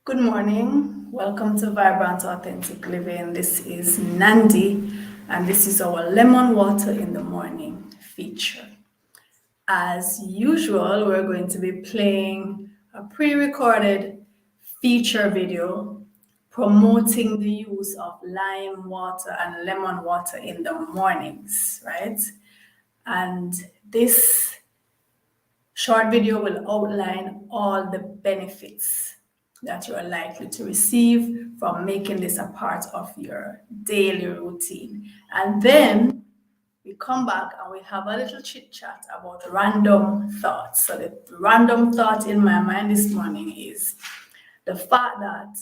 Good morning. Welcome to Vibrant Authentic Living. This is Nandi, and this is our lemon water in the morning feature. As usual, we're going to be playing a pre recorded feature video promoting the use of lime water and lemon water in the mornings, right? And this short video will outline all the benefits that you are likely to receive from making this a part of your daily routine. And then we come back and we have a little chit chat about random thoughts. So, the random thought in my mind this morning is the fact that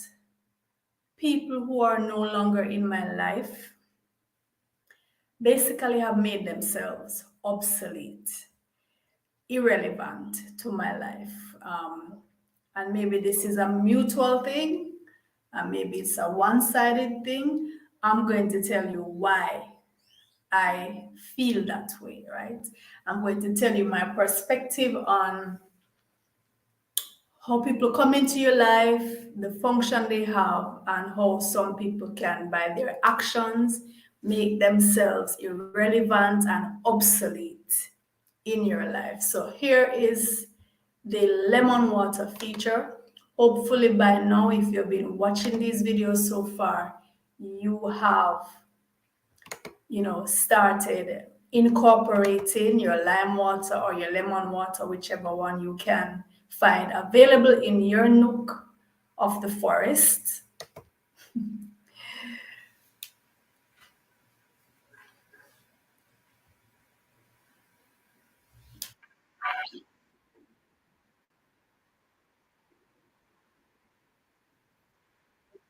people who are no longer in my life basically have made themselves obsolete, irrelevant to my life. And maybe this is a mutual thing, and maybe it's a one sided thing. I'm going to tell you why I feel that way, right? I'm going to tell you my perspective on how people come into your life, the function they have, and how some people can, by their actions, make themselves irrelevant and obsolete in your life. So here is the lemon water feature. Hopefully by now, if you've been watching these videos so far, you have, started incorporating your lime water or your lemon water, whichever one you can find available in your nook of the forest.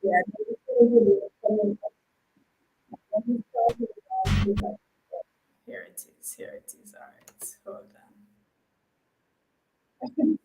Yeah. Here it is. Here it is. All right. Hold on.